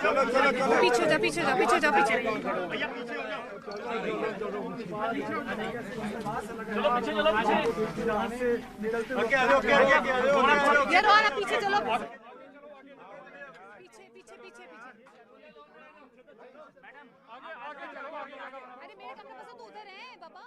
पीछे जा पीछे जा पीछे जा पीछे चलो पीछे चलो ये रोना पीछे चलो पीछे पीछे पीछे अरे मेरे कमरे पास तो उधर है बाबा।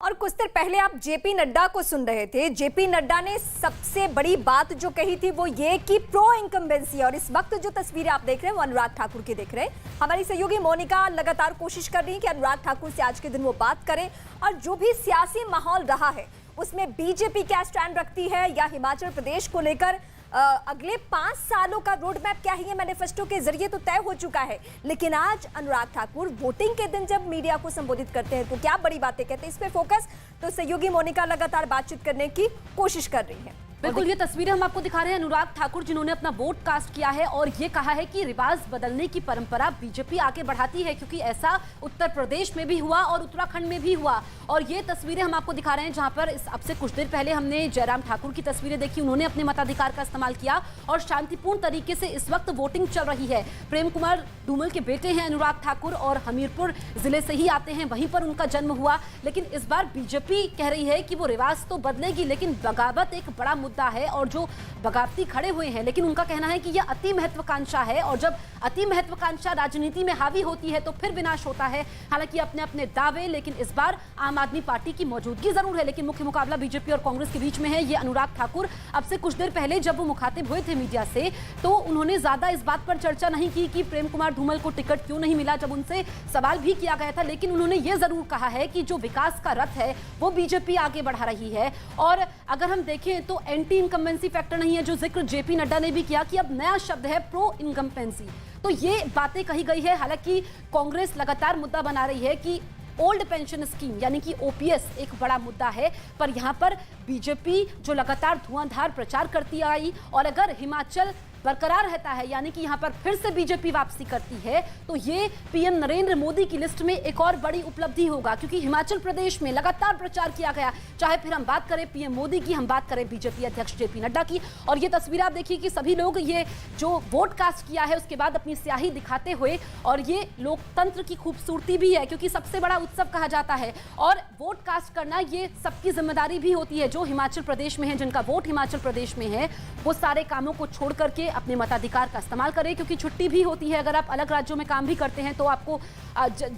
और कुछ देर पहले आप जेपी नड्डा को सुन रहे थे। जेपी नड्डा ने सबसे बड़ी बात जो कही थी वो ये कि प्रो इनकम्बेंसी, और इस वक्त जो तस्वीरें आप देख रहे हैं वो अनुराग ठाकुर की देख रहे हैं। हमारी सहयोगी मोनिका लगातार कोशिश कर रही है कि अनुराग ठाकुर से आज के दिन वो बात करें और जो भी सियासी माहौल रहा है उसमें बीजेपी क्या स्टैंड रखती है या हिमाचल प्रदेश को लेकर अगले 5 सालों का रोड मैप क्या है ये मैनिफेस्टो के जरिए तो तय हो चुका है। लेकिन आज अनुराग ठाकुर वोटिंग के दिन जब मीडिया को संबोधित करते हैं तो क्या बड़ी बातें कहते हैं, इस पे फोकस तो सहयोगी मोनिका लगातार बातचीत करने की कोशिश कर रही है। बिल्कुल, ये तस्वीरें हम आपको दिखा रहे हैं अनुराग ठाकुर जिन्होंने अपना वोट कास्ट किया है और ये कहा है कि रिवाज बदलने की परंपरा बीजेपी आगे बढ़ाती है, क्योंकि ऐसा उत्तर प्रदेश में भी हुआ और उत्तराखंड में भी हुआ। और ये तस्वीरें हम आपको दिखा रहे हैं जहां पर अब से कुछ देर पहले हमने जयराम ठाकुर की तस्वीरें देखी। उन्होंने अपने मताधिकार का इस्तेमाल किया और शांतिपूर्ण तरीके से इस वक्त वोटिंग चल रही है। प्रेम कुमार धूमल के बेटे हैं अनुराग ठाकुर और हमीरपुर जिले से ही आते हैं, वहीं पर उनका जन्म हुआ। लेकिन इस बार बीजेपी कह रही है कि वो रिवाज तो बदलेगी लेकिन बगावत एक बड़ा मुद्दा है और जो बगावती खड़े हुए हैं, लेकिन उनका कहना है कि यह अति महत्वाकांक्षा है और जब अति महत्वाकांक्षा राजनीति में हावी होती है तो फिर विनाश होता है। हालांकि अपने अपने दावे, लेकिन इस बार आम आदमी पार्टी की मौजूदगी जरूर है, लेकिन मुख्य मुकाबला बीजेपी और कांग्रेस के बीच में है। ये अनुराग ठाकुर अब से कुछ देर पहले जब वो मुखातिब हुए थे मीडिया से तो उन्होंने ज्यादा इस बात पर चर्चा नहीं की कि प्रेम कुमार धूमल को टिकट क्यों नहीं मिला, जब उनसे सवाल भी किया गया था। लेकिन उन्होंने ये जरूर कहा है कि जो विकास का रथ है वो बीजेपी आगे बढ़ा रही है। और अगर हम देखें तो एंटी इनकम्बेंसी फैक्टर नहीं है, जो जिक्र जेपी नड्डा ने भी किया कि अब नया शब्द है प्रो इनकम्बेंसी। तो ये बातें कही गई है। हालांकि कांग्रेस लगातार मुद्दा बना रही है कि ओल्ड पेंशन स्कीम यानी कि ओपीएस एक बड़ा मुद्दा है, पर यहां पर बीजेपी जो लगातार धुआंधार प्रचार करती आई और अगर हिमाचल बरकरार रहता है यानी कि यहां पर फिर से बीजेपी वापसी करती है तो ये पीएम नरेंद्र मोदी की लिस्ट में एक और बड़ी उपलब्धि होगा, क्योंकि हिमाचल प्रदेश में लगातार प्रचार किया गया, चाहे फिर हम बात करें पीएम मोदी की, हम बात करें बीजेपी अध्यक्ष जेपी नड्डा की। और ये तस्वीर आप देखिए कि सभी लोग ये जो वोट कास्ट किया है उसके बाद अपनी स्याही दिखाते हुए, और ये लोकतंत्र की खूबसूरती भी है क्योंकि सबसे बड़ा उत्सव कहा जाता है और वोट कास्ट करना ये सबकी जिम्मेदारी भी होती है। जो हिमाचल प्रदेश में है, जिनका वोट हिमाचल प्रदेश में है, वो सारे कामों को छोड़ करके अपने मताधिकार का इस्तेमाल करें, क्योंकि छुट्टी भी होती है अगर आप अलग राज्यों में काम भी करते हैं तो आपको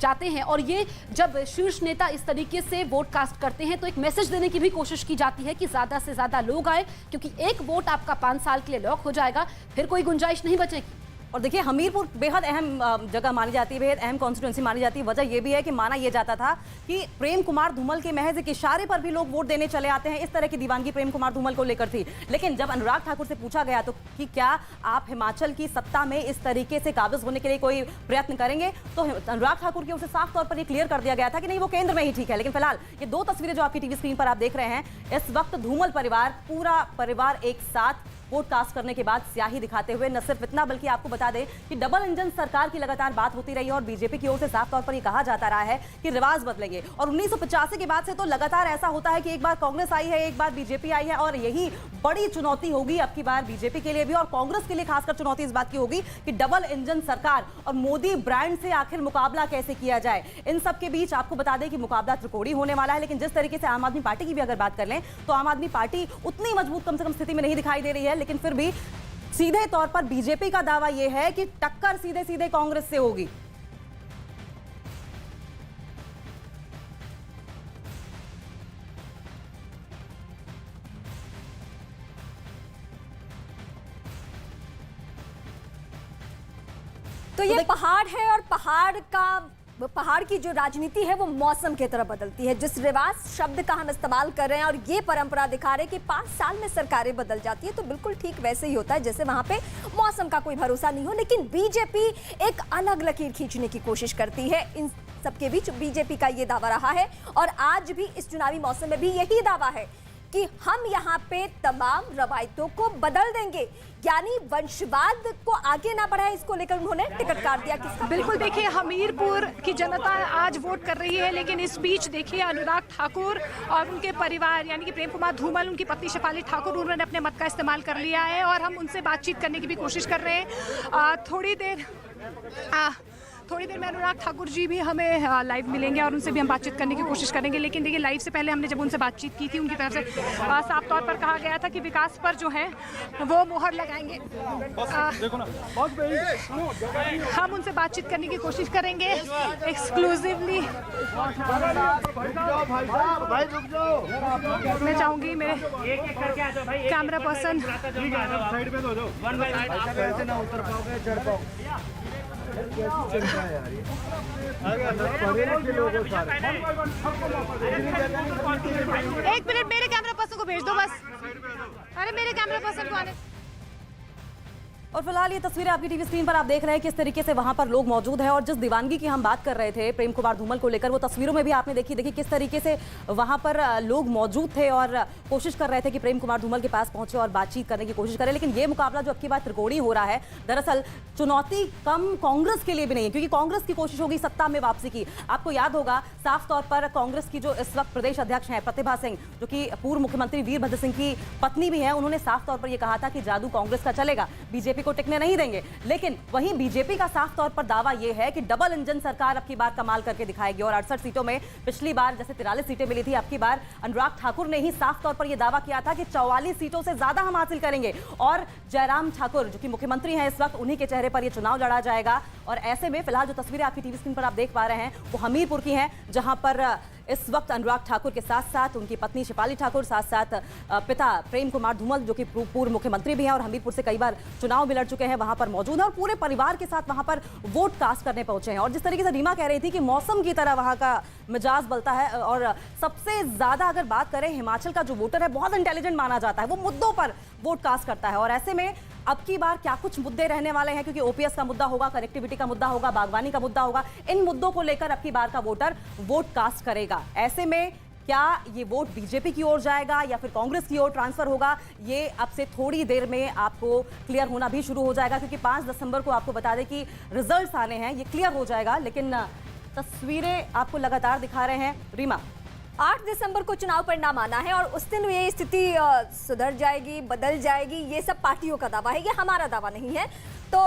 जाते हैं। और ये जब शीर्ष नेता इस तरीके से वोट कास्ट करते हैं तो एक मैसेज देने की भी कोशिश की जाती है कि ज्यादा से ज्यादा लोग आए, क्योंकि एक वोट आपका 5 साल के लिए लॉक हो जाएगा, फिर कोई गुंजाइश नहीं बचेगी। और देखिए हमीरपुर बेहद अहम जगह मानी जाती है, बेहद अहम कॉन्स्टिट्यूंसी मानी जाती है। वजह यह भी है कि माना यह जाता था कि प्रेम कुमार धूमल के महज एक इशारे पर भी लोग वोट देने चले आते हैं, इस तरह की दीवानगी प्रेम कुमार धूमल को लेकर थी। लेकिन जब अनुराग ठाकुर से पूछा गया तो कि क्या आप हिमाचल की सत्ता में इस तरीके से काबिज होने के लिए कोई प्रयत्न करेंगे, तो अनुराग ठाकुर की ओर से साफ तौर पर यह क्लियर कर दिया गया था कि नहीं, वो केंद्र में ही ठीक है। लेकिन फिलहाल ये 2 तस्वीरें जो आपकी टीवी स्क्रीन पर आप देख रहे हैं, इस वक्त धूमल परिवार, पूरा परिवार एक साथ वोट कास्ट करने के बाद स्याही दिखाते हुए, न सिर्फ इतना बल्कि आपको बता दें कि डबल इंजन सरकार की लगातार बात होती रही है और बीजेपी की ओर से साफ तौर पर यह कहा जाता रहा है कि रिवाज बदलेंगे। और 1985 के बाद से तो लगातार ऐसा होता है कि एक बार कांग्रेस आई है, एक बार बीजेपी आई है, और यही बड़ी चुनौती होगी अब की बार बीजेपी के लिए भी और कांग्रेस के लिए खासकर चुनौती इस बात की होगी कि डबल इंजन सरकार और मोदी ब्रांड से आखिर मुकाबला कैसे किया जाए। इन सब के बीच आपको बता दें कि मुकाबला त्रिकोणीय होने वाला है। लेकिन जिस तरीके से आम आदमी पार्टी की भी अगर बात कर लें तो आम आदमी पार्टी उतनी मजबूत कम से कम स्थिति में नहीं दिखाई दे रही है, लेकिन फिर भी सीधे तौर पर बीजेपी का दावा यह है कि टक्कर सीधे सीधे कांग्रेस से होगी। तो ये पहाड़ है और पहाड़ की जो राजनीति है वो मौसम की तरह बदलती है। जिस रिवाज शब्द का हम इस्तेमाल कर रहे हैं और ये परंपरा दिखा रहे हैं कि 5 साल में सरकारें बदल जाती है, तो बिल्कुल ठीक वैसे ही होता है जैसे वहां पे मौसम का कोई भरोसा नहीं हो। लेकिन बीजेपी एक अलग लकीर खींचने की कोशिश करती है। इन सबके बीच बीजेपी का ये दावा रहा है और आज भी इस चुनावी मौसम में भी यही दावा है कि हम यहाँ पे तमाम रवायतों को बदल देंगे, यानी वंशवाद को आगे ना बढ़ाए, इसको लेकर उन्होंने टिकट काट दिया। किसका? बिल्कुल, देखिए हमीरपुर की जनता आज वोट कर रही है, लेकिन इस बीच देखिए अनुराग ठाकुर और उनके परिवार यानी कि प्रेम कुमार धूमल, उनकी पत्नी शेफाली ठाकुर, उन्होंने अपने मत का इस्तेमाल कर लिया है और हम उनसे बातचीत करने की भी कोशिश कर रहे हैं। थोड़ी देर में अनुराग ठाकुर जी भी हमें लाइव मिलेंगे और उनसे भी हम बातचीत करने की कोशिश करेंगे। लेकिन देखिए लाइव से पहले हमने जब उनसे बातचीत की थी, उनकी तरफ से साफ तौर पर कहा गया था कि विकास पर जो है वो मोहर लगाएंगे। हम उनसे बातचीत करने की कोशिश करेंगे एक्सक्लूसिवली। मैं चाहूंगी मेरे कैमरा पर्सन एक मिनट, मेरे कैमरा पर्सन को भेज दो बस। अरे मेरे कैमरा पर्सन को आने। और फिलहाल ये तस्वीरें आपकी टीवी स्क्रीन पर आप देख रहे हैं किस तरीके से वहां पर लोग मौजूद हैं। और जिस दीवानगी की हम बात कर रहे थे प्रेम कुमार धूमल को लेकर, वो तस्वीरों में भी आपने देखी किस तरीके से वहां पर लोग मौजूद थे और कोशिश कर रहे थे कि प्रेम कुमार धूमल के पास पहुंचे और बातचीत करने की कोशिश करें। लेकिन ये मुकाबला जो अब की बात त्रिकोणीय हो रहा है, दरअसल चुनौती कम कांग्रेस के लिए भी नहीं है, क्योंकि कांग्रेस की कोशिश होगी सत्ता में वापसी की। आपको याद होगा साफ तौर पर कांग्रेस की जो इस वक्त प्रदेश अध्यक्ष हैं प्रतिभा सिंह, जो कि पूर्व मुख्यमंत्री वीरभद्र सिंह की पत्नी भी है, उन्होंने साफ तौर पर यह कहा था कि जादू कांग्रेस का चलेगा, बीजेपी को टिकने नहीं देंगे। लेकिन वहीं बीजेपी का साफ तौर पर दावा यह है कि डबल इंजन सरकार अब की बार कमाल करके दिखाएगी और 68 सीटों में पिछली बार जैसे 43 सीटें मिली थी, अब की बार अनुराग ठाकुर ने ही साफ तौर पर यह दावा किया था कि 44 सीटों से ज्यादा हम हासिल करेंगे। और जयराम ठाकुर जो कि मुख्यमंत्री हैं इस वक्त, उन्हीं के चेहरे पर यह चुनाव लड़ा जाएगा। और ऐसे में फिलहाल जो तस्वीरें आपकी टीवी स्क्रीन पर आप देख पा रहे हैं वो हमीरपुर की हैं, जहां पर इस वक्त अनुराग ठाकुर के साथ साथ उनकी पत्नी शेफाली ठाकुर, साथ साथ पिता प्रेम कुमार धूमल जो कि पूर्व मुख्यमंत्री भी हैं और हमीरपुर से कई बार चुनाव में लड़ चुके हैं, वहां पर मौजूद है और पूरे परिवार के साथ वहां पर वोट कास्ट करने पहुंचे हैं। और जिस तरीके से रीमा कह रही थी कि मौसम की तरह वहां का मिजाज बलता है। और सबसे ज्यादा अगर बात करें, हिमाचल का जो वोटर है बहुत इंटेलिजेंट माना जाता है, वो मुद्दों पर वोट कास्ट करता है। और ऐसे में अब की बार क्या कुछ मुद्दे रहने वाले हैं, क्योंकि ओपीएस का मुद्दा होगा, कनेक्टिविटी का मुद्दा होगा, बागवानी का मुद्दा होगा, इन मुद्दों को लेकर अब की बार का वोटर वोट कास्ट करेगा। ऐसे में क्या ये वोट बीजेपी की ओर जाएगा या फिर कांग्रेस की ओर ट्रांसफर होगा, ये अब से थोड़ी देर में आपको क्लियर होना भी शुरू हो जाएगा, क्योंकि 5 दिसंबर को आपको बता दें कि रिजल्ट्स आने हैं, ये क्लियर हो जाएगा। लेकिन तस्वीरें आपको लगातार दिखा रहे हैं रीमा। 8 दिसंबर को चुनाव परिणाम आना है और उस दिन ये स्थिति सुधर जाएगी, बदल जाएगी, ये सब पार्टियों का दावा है, ये हमारा दावा नहीं है। तो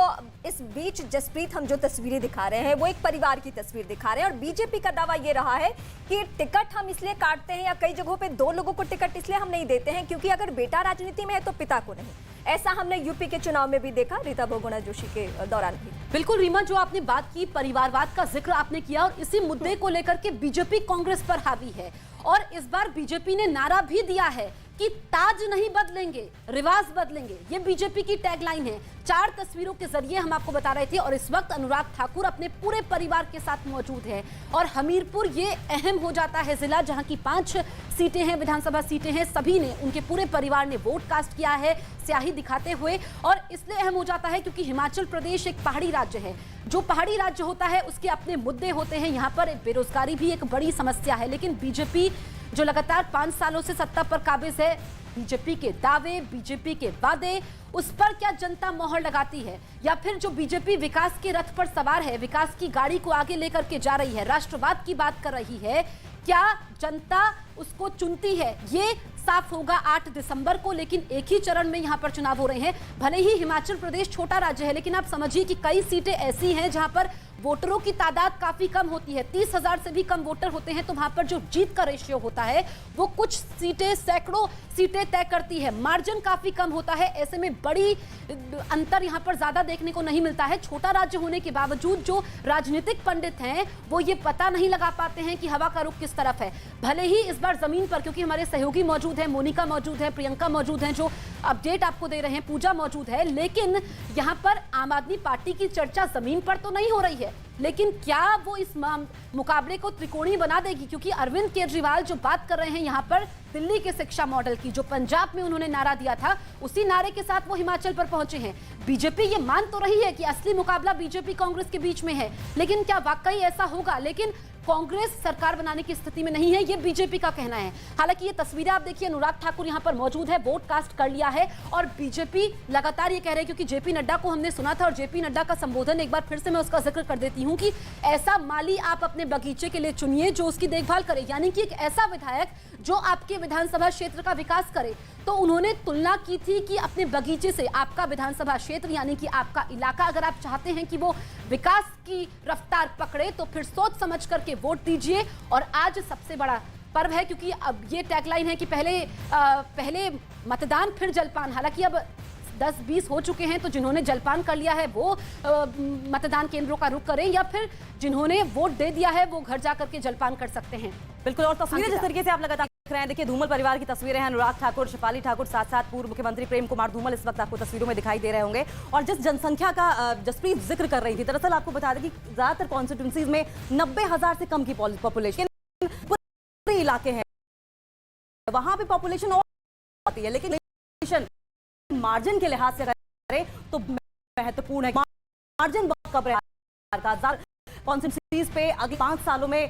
इस बीच जसप्रीत हम जो तस्वीरें दिखा रहे हैं वो एक परिवार की तस्वीर दिखा रहे हैं और बीजेपी का दावा ये रहा है कि टिकट हम इसलिए काटते हैं या कई जगहों पे 2 लोगों को टिकट इसलिए हम नहीं देते हैं क्योंकि अगर बेटा राजनीति में है तो पिता को नहीं। ऐसा हमने यूपी के चुनाव में भी देखा, रीता बहुगुणा जोशी के दौरान भी। बिल्कुल रीमा, जो आपने बात की, परिवारवाद का जिक्र आपने किया और इसी मुद्दे को लेकर के बीजेपी कांग्रेस पर हावी है। और इस बार बीजेपी ने नारा भी दिया है कि ताज नहीं बदलेंगे, रिवाज बदलेंगे। ये बीजेपी की टैगलाइन है। 4 तस्वीरों के जरिए हम आपको बता रहे थे। और इस वक्त अनुराग ठाकुर अपने पूरे परिवार के साथ मौजूद है और हमीरपुर ये अहम हो जाता है जिला, जहां की 5 सीटें हैं, विधानसभा सीटें हैं, सभी ने, उनके पूरे परिवार ने वोट कास्ट किया है स्याही दिखाते हुए। और इसलिए अहम हो जाता है क्योंकि हिमाचल प्रदेश एक पहाड़ी राज्य है। जो पहाड़ी राज्य होता है उसके अपने मुद्दे होते हैं। यहाँ पर बेरोजगारी भी एक बड़ी समस्या है, लेकिन बीजेपी जो लगातार 5 सालों से सत्ता पर काबिज है, बीजेपी के दावे, बीजेपी के वादे, उस पर क्या जनता मोहर लगाती है या फिर जो बीजेपी विकास के रथ पर सवार है, विकास की गाड़ी को आगे लेकर के जा रही है, राष्ट्रवाद की बात कर रही है, क्या जनता उसको चुनती है, ये साफ होगा 8 दिसंबर को। लेकिन एक ही चरण में यहाँ पर चुनाव हो रहे हैं। भले ही हिमाचल प्रदेश छोटा राज्य है, लेकिन आप समझिए कि कई सीटें ऐसी हैं जहां पर वोटरों की तादाद काफी कम होती है। 30,000 से भी कम वोटर होते हैं, तो वहां पर जो जीत का रेशियो होता है वो कुछ सीटें, सैकड़ों सीटें तय करती है। मार्जिन काफी कम होता है। ऐसे में बड़ी अंतर यहाँ पर ज्यादा देखने को नहीं मिलता है। छोटा राज्य होने के बावजूद जो राजनीतिक पंडित हैं वो ये पता नहीं लगा पाते हैं कि हवा का रुख किस तरफ है। भले ही इस बार जमीन पर, क्योंकि हमारे सहयोगी मौजूद हैं, मोनिका मौजूद है, प्रियंका मौजूद हैं जो अपडेट आपको दे रहे हैं, पूजा मौजूद है, लेकिन यहाँ पर आम आदमी पार्टी की चर्चा जमीन पर तो नहीं हो रही है। लेकिन क्या वो इस मुकाबले को त्रिकोणीय बना देगी, क्योंकि अरविंद केजरीवाल जो बात कर रहे हैं यहाँ पर दिल्ली के शिक्षा मॉडल की, जो पंजाब में उन्होंने नारा दिया था, उसी नारे के साथ वो हिमाचल पर पहुंचे हैं। बीजेपी ये मान तो रही है कि असली मुकाबला बीजेपी कांग्रेस के बीच में है, लेकिन क्या वाकई ऐसा होगा? लेकिन कांग्रेस सरकार बनाने की स्थिति में नहीं है, ये बीजेपी का कहना है। हालांकि ये तस्वीरें आप देखिए, अनुराग ठाकुर यहां पर मौजूद है, वोट कास्ट कर लिया है और बीजेपी लगातार ये कह रहे हैं, क्योंकि जेपी नड्डा को हमने सुना था और जेपी नड्डा का संबोधन एक बार फिर से मैं उसका जिक्र कर देती हूं कि ऐसा माली आप अपने बगीचे के लिए चुनिए जो उसकी देखभाल करे, यानी कि एक ऐसा विधायक जो आपके विधानसभा क्षेत्र का विकास करे। तो उन्होंने तुलना की थी कि अपने बगीचे से आपका विधानसभा क्षेत्र यानी कि आपका इलाका अगर आप चाहते हैं कि वो विकास की रफ्तार पकड़े तो फिर सोच समझ करके वोट दीजिए। और आज सबसे बड़ा पर्व है, क्योंकि अब ये टैगलाइन है कि पहले मतदान फिर जलपान। हालांकि अब 10-20 हो चुके हैं, तो जिन्होंने जलपान कर लिया है वो मतदान केंद्रों का रुख करें, या फिर जिन्होंने वोट दे दिया है वो घर जाकर के जलपान कर सकते हैं। बिल्कुल, और तस्वीरें जिस तरीके से आप लगातार देख रहे हैं, देखिए धूमल परिवार की तस्वीरें हैं। अनुराग ठाकुर, शेफाली ठाकुर, साथ साथ पूर्व मुख्यमंत्री प्रेम कुमार धूमल इस वक्त आपको तस्वीरों में दिखाई दे रहे होंगे। और जिस जनसंख्या का जसप्रीत जिक्र कर रही थी, दरअसल आपको बता दें कि ज्यादातर कॉन्स्टिट्यूंसीज में 90,000 से कम की पॉपुलेशन पूरे इलाके हैं, वहां पे पॉपुलेशन और होती है, लेकिन मार्जिन के लिहाज से करें तो महत्वपूर्ण है। मार्जिन कब कॉन्स्टिट्यूंसीज पे अगले 5 सालों में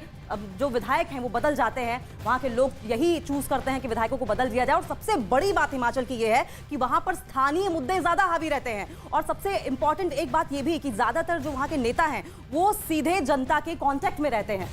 जो विधायक हैं वो बदल जाते हैं, वहां के लोग यही चूज करते हैं कि विधायकों को बदल दिया जाए। और सबसे बड़ी बात हिमाचल की ये है कि वहां पर स्थानीय मुद्दे ज्यादा हावी रहते हैं। और सबसे इंपॉर्टेंट एक बात ये भी कि ज्यादातर जो वहां के नेता हैं वो सीधे जनता के कांटेक्ट में रहते हैं।